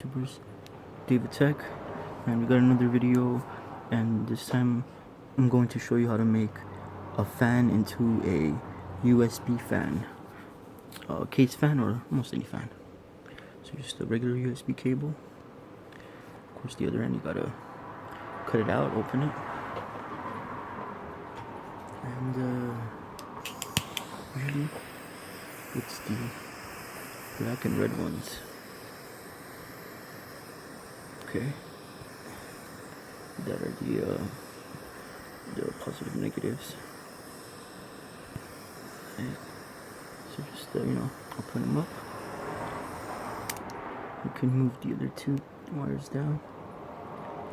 YouTubers, David Tech, and we got another video, and this time I'm going to show you how to make a fan into a USB fan, a case fan, or almost any fan. So just a regular USB cable. Of course, the other end you gotta cut it out, open it, and usually it's the black and red ones. Okay, that are the positive negatives. Okay. So just open them up. You can move the other two wires down,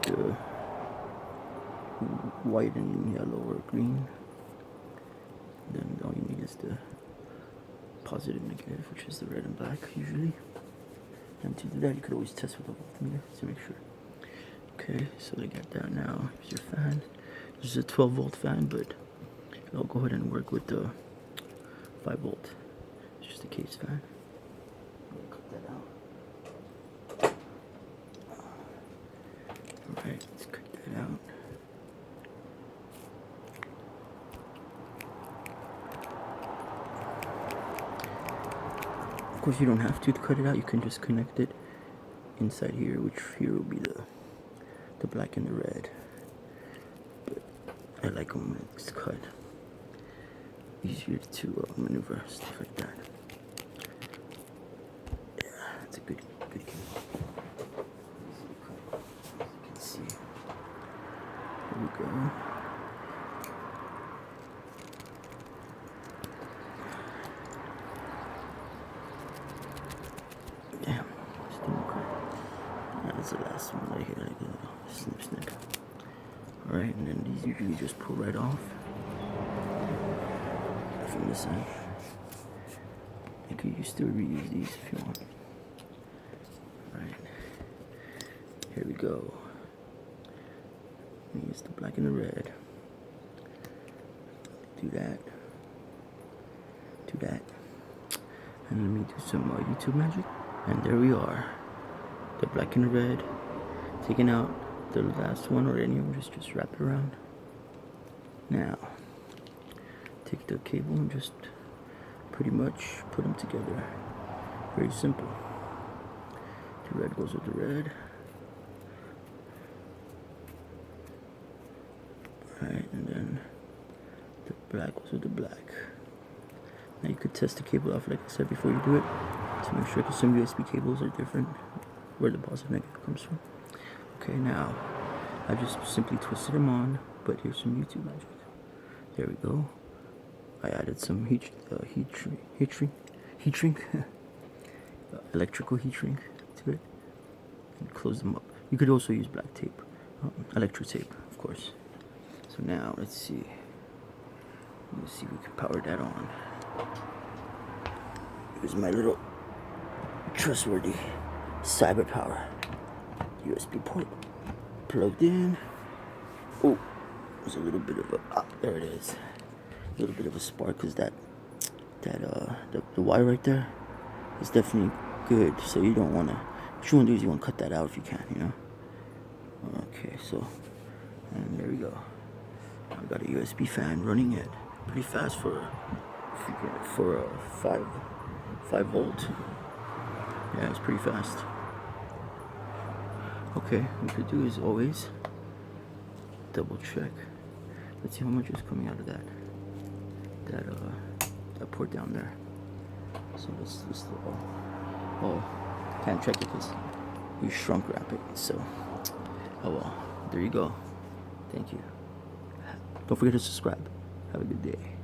the white and yellow or green. Then all you need is the positive negative, which is the red and black usually. And to do that, you could always test with a voltmeter to make sure. Okay, so they got that now. Here's your fan. This is a 12-volt fan, but I'll go ahead and work with the 5-volt. It's just a case fan. I'm gonna cut that out. Alright, let's cut that out. Of course, you don't have to cut it out. You can just connect it inside here, which here will be the black and the red. But I like them when it's cut. Easier to maneuver, stuff like that. Yeah, it's a good cable. Easy to cut, as you can see. There we go. Damn, still cut. That's the last one right here. Like a snip. Alright, and then these usually just pull right off from this end. You could still reuse these if you want. Alright, here we go. Use the black and the red. Do that. And let me do some YouTube magic. And there we are. The black and the red. Taking out the last one or any of them, just wrap it around. Now, take the cable and just pretty much put them together. Very simple. The red goes with the red. Alright, and then the black goes with the black. Now you could test the cable off, like I said, before you do it, to make sure, because some USB cables are different where the positive negative comes from. Okay, now I just simply twisted them on, but here's some YouTube magic. There we go. I added some heat shrink, electrical heat shrink to it, and close them up. You could also use black tape, electric tape, of course. So now let's see. Let's see if we can power that on. Here's my little trustworthy cyber power USB port plugged in. Oh, there's a little bit of a there it is. A little bit of a spark because the wire right there is definitely good. So you don't want to. What you want to do is you want to cut that out if you can, Okay, so and there we go. I got a USB fan running it pretty fast for a 5-volt. Yeah, it's pretty fast. Okay, what you could do is always double check. Let's see how much is coming out of that port down there. So let's can't check it because you shrunk wrap it. So oh well, there you go. Thank you. Don't forget to subscribe. Have a good day.